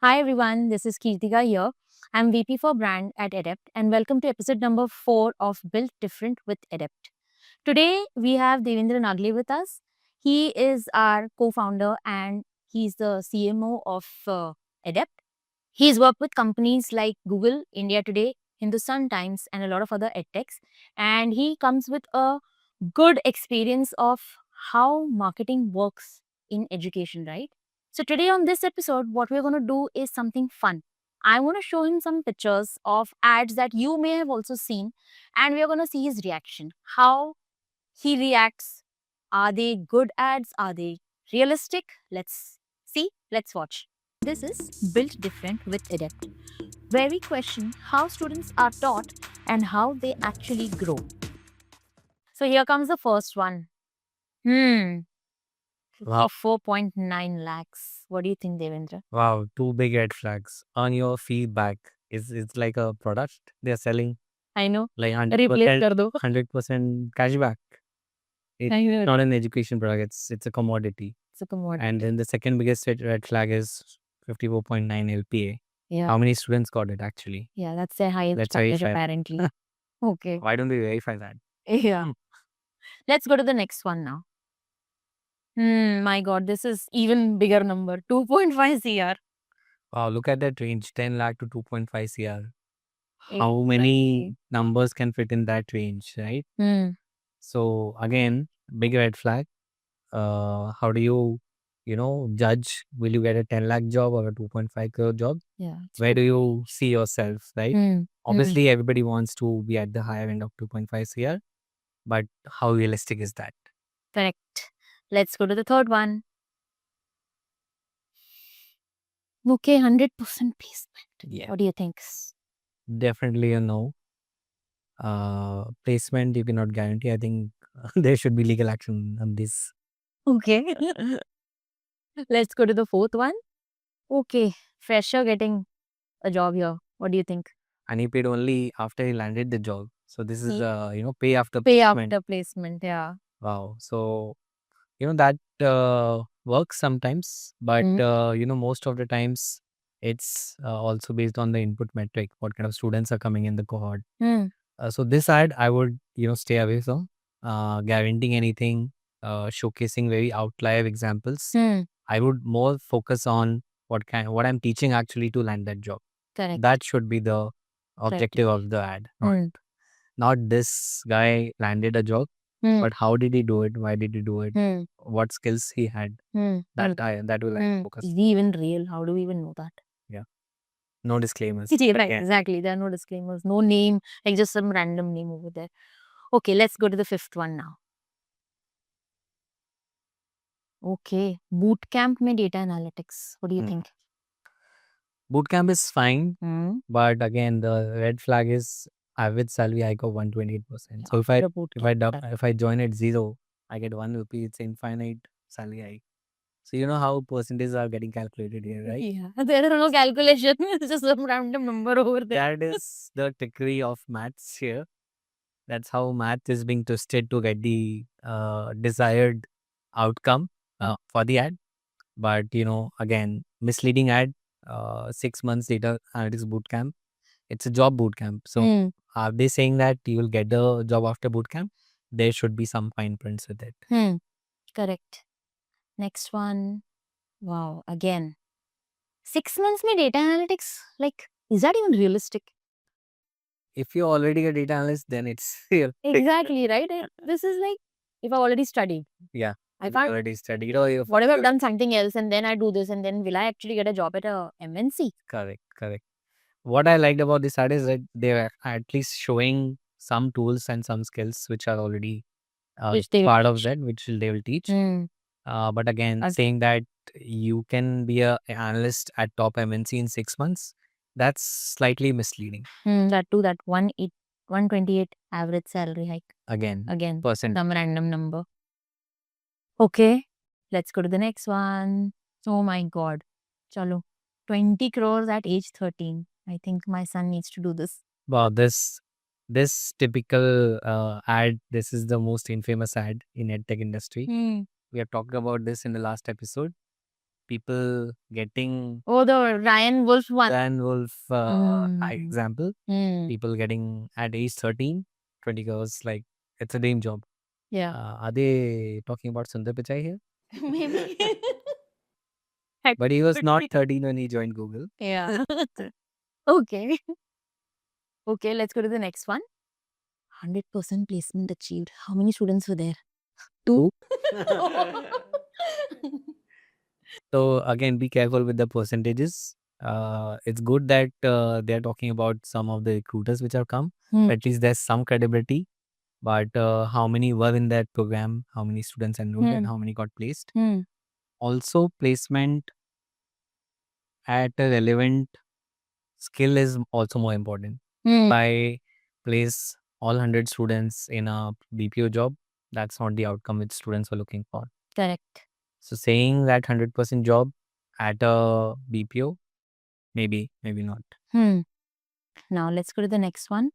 Hi everyone, this is Kirtika here. I'm VP for Brand at Adept and welcome to episode number 4 of Built Different with Adept. Today we have Devendra Nagle with us. He is our co-founder and he's the CMO of Adept. He's worked with companies like Google, India Today, Hindustan Times and a lot of other edtechs, and he comes with a good experience of how marketing works in education, right? So today on this episode, what we're going to do is something fun. I want to show him some pictures of ads that you may have also seen, and we're going to see his reaction. How he reacts. Are they good ads? Are they realistic? Let's see. Let's watch. This is Built Different with Adept, where we question how students are taught and how they actually grow. So here comes the first one. Wow, Of 4.9 lakhs. What do you think, Devendra? wow, two big red flags. On your feedback, is it's like a product they're selling, I know. like Replace 100%, kar do. 100% cashback. It's I know. not an education product, it's a commodity. It's a commodity. And then the second biggest red flag is 54.9 LPA. Yeah. How many students got it actually? Yeah, that's their highest Let's package verify. apparently. Okay. Why don't we verify that? Yeah. Hmm. Let's go to the next one now. My God, this is even bigger number. 2.5 CR. Wow, look at that range, 10 lakh to 2.5 CR. How many numbers can fit in that range, right? Hmm. So again, big red flag. How do you judge, will you get a 10 lakh job or a 2.5 crore job? Yeah. Where do you see yourself, right? Obviously, everybody wants to be at the higher end of 2.5 CR, but how realistic is that? Correct. Let's go to the third one. Okay, 100% placement. Yeah, What do you think? definitely a no. Placement, you cannot guarantee. I think there should be legal action on this. Okay. Let's go to the fourth one. Okay, fresher getting a job here. What do you think? And he paid only after he landed the job. So this is, Ye- pay after Pay placement. after placement, yeah. Wow. So that works sometimes, but most of the times it's also based on the input metric, what kind of students are coming in the cohort. Hmm. So this ad I would stay away from guaranteeing anything, showcasing very outlier examples. Hmm. I would more focus on what I'm teaching actually to land that job. Correct. That should be the objective of the ad, not this guy landed a job, but how did he do it? Why did he do it? What skills he had? That will I focus. Is he even real? How do we even know that? Yeah. No disclaimers. Right, Yeah. exactly. There are no disclaimers, no name, like just some random name over there. Okay, let's go to the fifth one now. Okay, bootcamp mein data analytics. What do you think? Bootcamp is fine, but again, the red flag is average salary hike of 128%. So if I join at 0, I get 1 rupee. It's infinite salary hike. So you know how percentages are getting calculated here, right? Yeah, there are no calculation. It's just some random number over there. That is the trickery of maths here. That's how math is being twisted to get the desired outcome for the ad. But again, misleading ad, 6 months data analytics bootcamp. It's a job bootcamp. So are they saying that you will get the job after bootcamp? There should be some fine prints with it. Correct. Next one. Wow, again. 6 months mein data analytics? Like, is that even realistic? If you're already a data analyst, then it's real. Exactly, right? This is like, if I've already studied. Yeah. I If can't. you already studied or if What if I've done something else and then I do this and then will I actually get a job at a MNC? Correct. What I liked about this ad is that they're at least showing some tools and some skills which are already Which they will part of teach. that, which they will teach. But again, saying that you can be an analyst at top MNC in 6 months, that's slightly misleading. That too, that 128 average salary hike. Again, Some random number. Okay, let's go to the next one. Oh my God. Chalo. 20 crores at age 13. I think my son needs to do this. Wow, this typical ad, this is the most infamous ad in edtech industry. We have talked about this in the last episode. people getting Oh, the Ryan Wolf one. Ryan Wolf Mm. example. Mm. People getting at age 13, 20 girls, like it's a dream job. Yeah. Are they talking about Sundar Pichai here? Maybe. But he was Could not be. 13 when he joined Google. Yeah. Okay. Okay, let's go to the next one. 100% placement achieved. How many students were there? Two. So again, be careful with the percentages. It's good that they're talking about some of the recruiters which have come. Hmm. At least there's some credibility. But how many were in that program? How many students enrolled and how many got placed? Hmm. Also, placement at a relevant skill is also more important. Hmm. If I place all 100 students in a BPO job, that's not the outcome which students are looking for. Correct. So saying that 100% job at a BPO, maybe not. Hmm. Now let's go to the next one.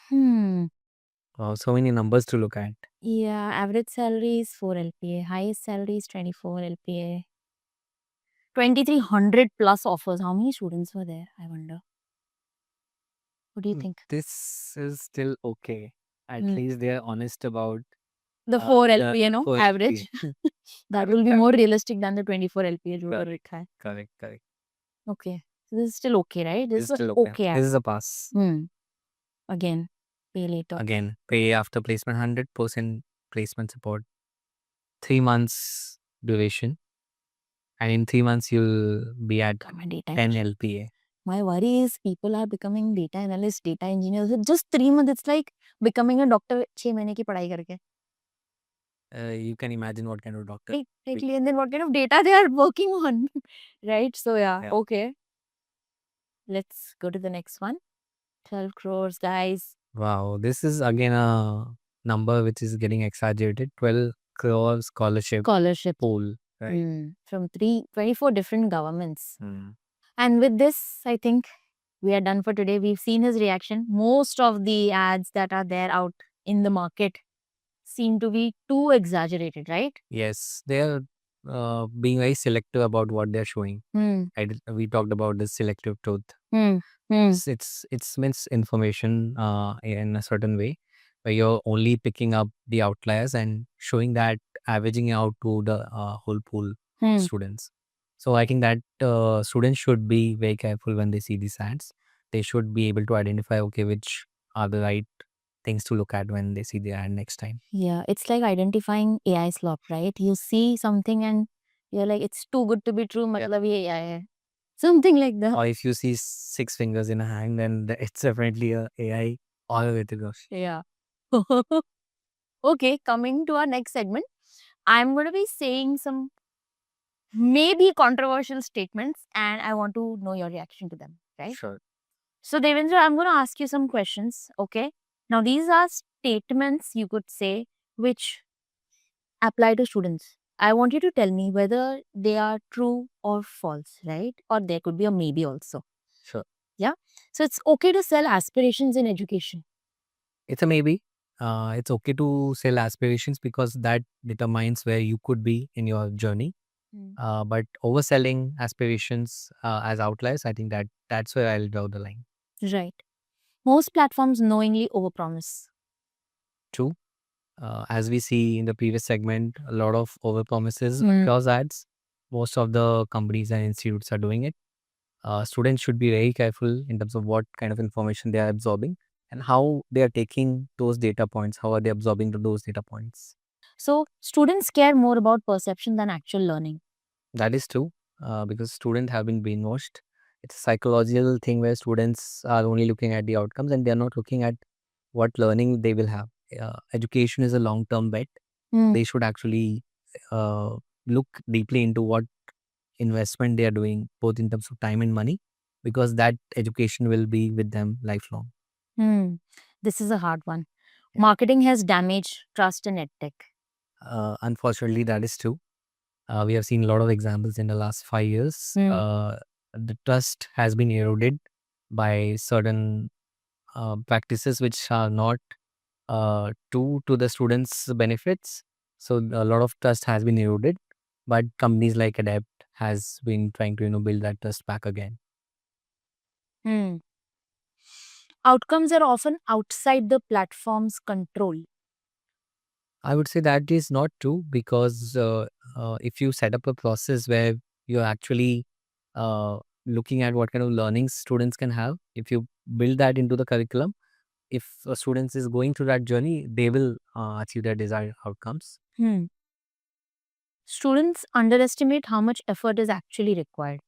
Hmm. So many numbers to look at. Yeah, average salary is 4 LPA. Highest salary is 24 LPA. 2300 plus offers. How many students were there? I wonder. What do you think? This is still okay. At Hmm. least they are honest about The 4 LPA, no? 4 Average. LPA. That will be more realistic than the 24 LPA. जो कर रखा है. Correct. Okay. So this is still okay, right? This This is is still okay. okay. This is a pass. Again, pay later. Again, pay after placement, 100% placement support. 3 months duration. And in 3 months, you'll be at Become a data 10 engineer. LPA. My worry is people are becoming data analysts, data engineers. In just 3 months, it's like becoming a doctor 6 महीने की पढ़ाई करके. You can imagine what kind of doctor. Exactly. And then what kind of data they are working on. Right? So yeah, Yeah. okay. Let's go to the next one. 12 crores, guys. Wow, this is again a number which is getting exaggerated. 12 crore scholarship pool, right? From 24 different governments. Hmm. And with this, I think we are done for today. We've seen his reaction. Most of the ads that are there out in the market seem to be too exaggerated, right? Yes, they are being very selective about what they're showing. We talked about the selective truth. It's misinformation in a certain way, where you're only picking up the outliers and showing that averaging out to the whole pool of students. So I think that students should be very careful when they see these ads. They should be able to identify, okay, which are the right things to look at when they see the ad next time. Yeah, it's like identifying AI slop, right? You see something and you're like, it's too good to be true, matlab ye AI hai. Something like that. Or if you see 6 fingers in a hand, then it's definitely a AI all the way to go. Yeah. Okay, coming to our next segment, I'm going to be saying some maybe controversial statements and I want to know your reaction to them, right? Sure. So, Devendra, I'm going to ask you some questions, okay? Now, these are statements you could say which apply to students. I want you to tell me whether they are true or false, right? Or there could be a maybe also. Sure. Yeah. So, it's okay to sell aspirations in education. It's a maybe. It's okay to sell aspirations because that determines where you could be in your journey. But overselling aspirations as outliers, I think that's where I'll draw the line. Right. Most platforms knowingly overpromise. True. As we see in the previous segment, a lot of overpromises across ads. Most of the companies and institutes are doing it. Students should be very careful in terms of what kind of information they are absorbing and how they are taking those data points. How are they absorbing those data points? So, students care more about perception than actual learning. That is true because students have been brainwashed. It's a psychological thing where students are only looking at the outcomes and they're not looking at what learning they will have. Education is a long-term bet. They should actually look deeply into what investment they are doing, both in terms of time and money, because that education will be with them lifelong. This is a hard one. Marketing has damaged trust in edtech. Unfortunately, that is true. We have seen a lot of examples in the last 5 years. The trust has been eroded by certain practices which are not true to the students' benefits. So a lot of trust has been eroded. But companies like Adept has been trying to build that trust back again. Hmm. Outcomes are often outside the platform's control. I would say that is not true because if you set up a process where you're actually uh, looking at what kind of learning students can have, if you build that into the curriculum, if a student is going through that journey, they will achieve their desired outcomes. Hmm. Students underestimate how much effort is actually required.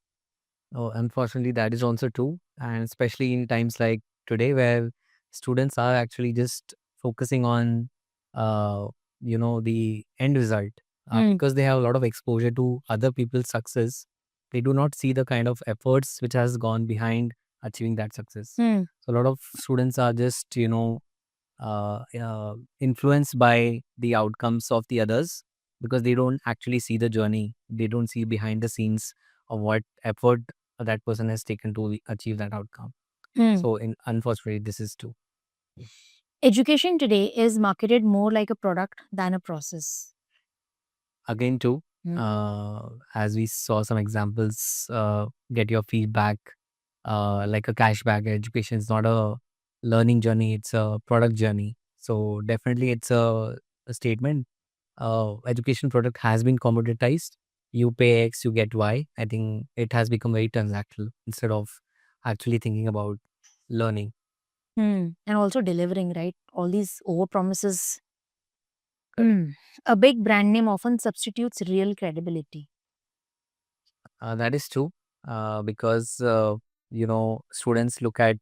Oh, unfortunately, that is also true, and especially in times like today, where students are actually just focusing on, uh, the end result, Hmm. because they have a lot of exposure to other people's success. They do not see the kind of efforts which has gone behind achieving that success. Hmm. So a lot of students are just, influenced by the outcomes of the others because they don't actually see the journey. They don't see behind the scenes of what effort that person has taken to achieve that outcome. Hmm. So, unfortunately, this is true. Education today is marketed more like a product than a process. Again, too, Hmm. as we saw some examples, get your feedback, like a cashback. Education is not a learning journey; it's a product journey. So, definitely, it's a statement. Education product has been commoditized. You pay X, you get Y. I think it has become very transactional instead of actually thinking about learning. Hmm. And also delivering, right? All these over promises. Correct. Hmm. A big brand name often substitutes real credibility. That is true, because students look at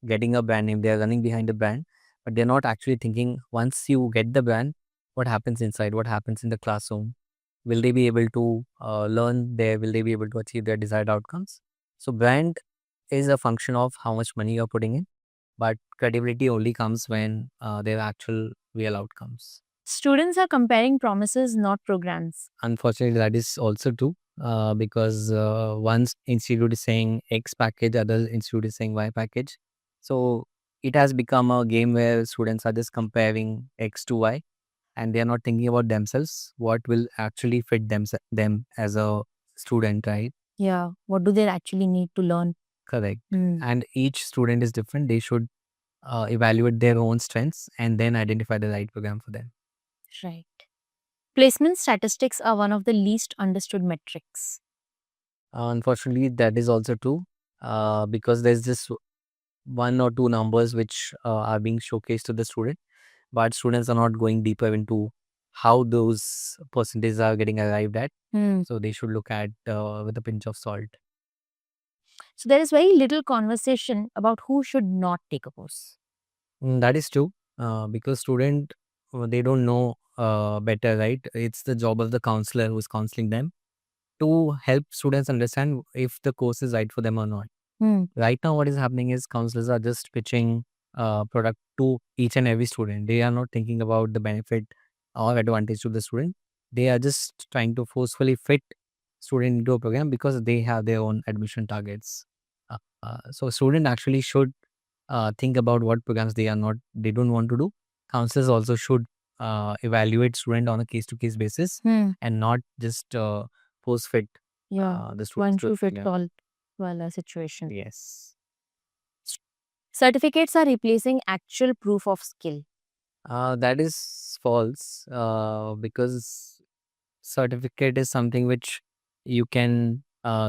getting a brand name. They are running behind the brand, but they're not actually thinking. Once you get the brand, what happens inside? What happens in the classroom? Will they be able to learn there? Will they be able to achieve their desired outcomes? So brand is a function of how much money you're putting in, but credibility only comes when there are actual real outcomes. Students are comparing promises, not programs. Unfortunately, that is also true, because one institute is saying X package, other institute is saying Y package. So it has become a game where students are just comparing X to Y, and they are not thinking about themselves, what will actually fit them as a student, right? Yeah. What do they actually need to learn? Correct. Hmm. And each student is different. They should evaluate their own strengths and then identify the right program for them. Right. Placement statistics are one of the least understood metrics. Unfortunately, that is also true, because there's just one or two numbers which are being showcased to the student, but students are not going deeper into how those percentages are getting arrived at. Hmm. So they should look at with a pinch of salt. So there is very little conversation about who should not take a course. That is true, because student, they don't know better, right? It's the job of the counselor who's counseling them to help students understand if the course is right for them or not. Hmm. Right now, what is happening is counselors are just pitching product to each and every student. They are not thinking about the benefit or advantage to the student. They are just trying to forcefully fit student into a program because they have their own admission targets. So student actually should think about what programs they don't want to do. Counselors also should evaluate student on a case to case basis Hmm. and not just force fit Yeah. the students One to a shoe fits program. all. Well, a situation. Yes. Certificates are replacing actual proof of skill. That is false, because certificate is something which you can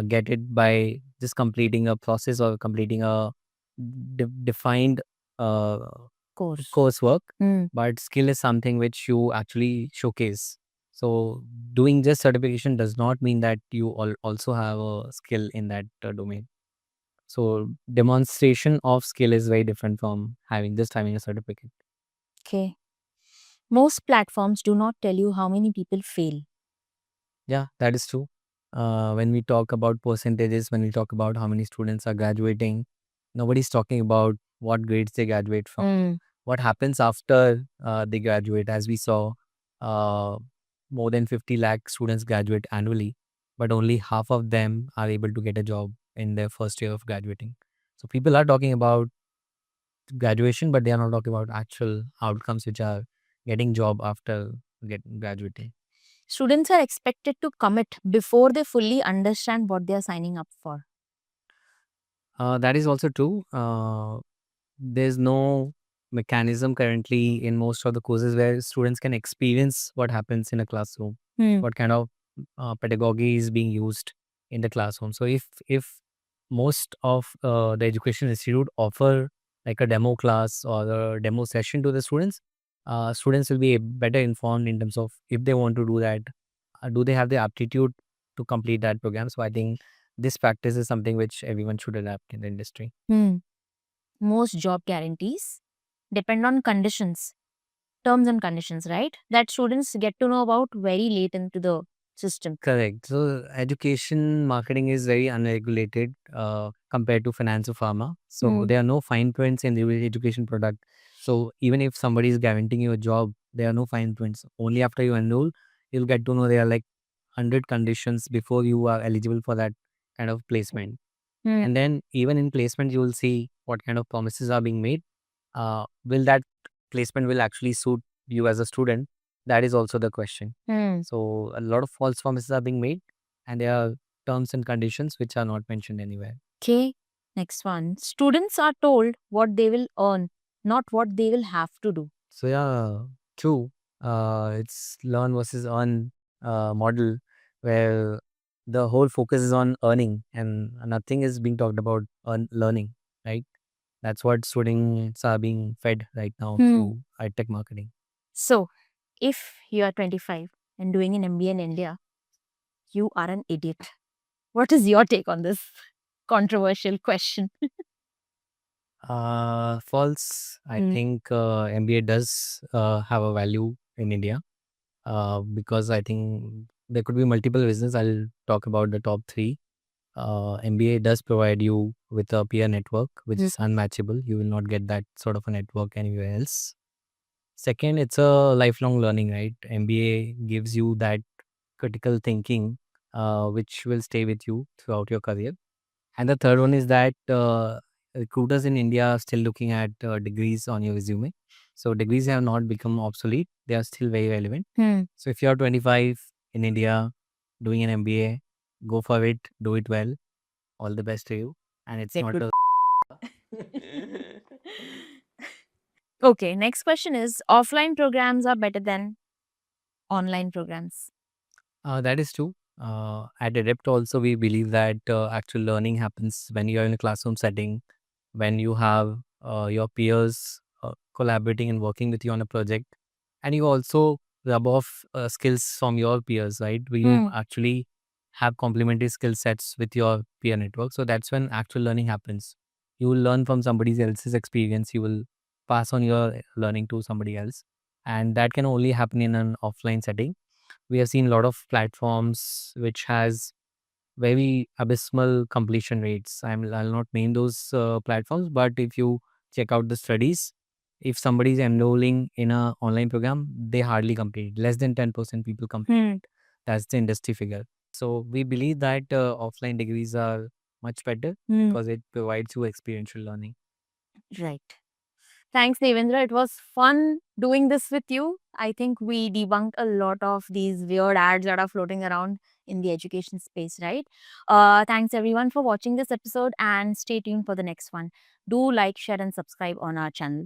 get it by just completing a process or completing a defined uh, Course. coursework, Hmm. but skill is something which you actually showcase. So doing just certification does not mean that you also have a skill in that domain. So demonstration of skill is very different from having a certificate. Okay. Most platforms do not tell you how many people fail. Yeah, that is true. When we talk about percentages, when we talk about how many students are graduating, nobody's talking about what grades they graduate from. Hmm. What happens after they graduate? As we saw, uh, more than 50 lakh students graduate annually, but only half of them are able to get a job in their first year of graduating. So people are talking about graduation, but they are not talking about actual outcomes, which are getting job after graduating. Students are expected to commit before they fully understand what they are signing up for. That is also true. There's no mechanism currently in most of the courses where students can experience what happens in a classroom, Hmm. what kind of pedagogy is being used in the classroom. So if most of the education institute offer like a demo class or a demo session to the students, students will be better informed in terms of if they want to do that, do they have the aptitude to complete that program. So I think this practice is something which everyone should adapt in the industry. Hmm. Most job guarantees depend on conditions, terms and conditions, right? That students get to know about very late into the system. Correct. So education marketing is very unregulated compared to finance or pharma. So there are no fine prints in the education product. So even if somebody is guaranteeing you a job, there are no fine prints. Only after you enroll, you'll get to know there are like 100 conditions before you are eligible for that kind of placement. Hmm. And then even in placement, you will see what kind of promises are being made. Will that placement will actually suit you as a student? That is also the question. Hmm. So a lot of false promises are being made, and there are terms and conditions which are not mentioned anywhere. Okay, next one. Students are told what they will earn, not what they will have to do. So yeah, true. It's learn versus earn model where the whole focus is on earning and nothing is being talked about learning, right? That's what students are being fed right now through edtech marketing. So, if you are 25 and doing an MBA in India, you are an idiot. What is your take on this controversial question? False. I think MBA does have a value in India because I think there could be multiple reasons. I'll talk about the top three. MBA does provide you with a peer network, which is unmatchable. You will not get that sort of a network anywhere else. Second, it's a lifelong learning, right? MBA gives you that critical thinking, which will stay with you throughout your career. And the third one is that recruiters in India are still looking at degrees on your resume. So degrees have not become obsolete. They are still very relevant. So if you're 25 in India doing an MBA, go for it, do it well. All the best to you. And it's not a Okay, next question is offline programs are better than online programs. That is true. At Adept also, we believe that actual learning happens when you are in a classroom setting, when you have your peers collaborating and working with you on a project, and you also rub off skills from your peers, right? Where you actually have complementary skill sets with your peer network. So that's when actual learning happens. You will learn from somebody else's experience. You will pass on your learning to somebody else, and that can only happen in an offline setting. We have seen a lot of platforms which has very abysmal completion rates. I'll not name those platforms, but if you check out the studies, if somebody is enrolling in a online program, they hardly complete. Less than 10% people complete. That's the industry figure. So we believe that offline degrees are much better because it provides you experiential learning. Right. Thanks, Devendra. It was fun doing this with you. I think we debunked a lot of these weird ads that are floating around in the education space, right? Thanks everyone for watching this episode and stay tuned for the next one. Do like, share, and subscribe on our channel.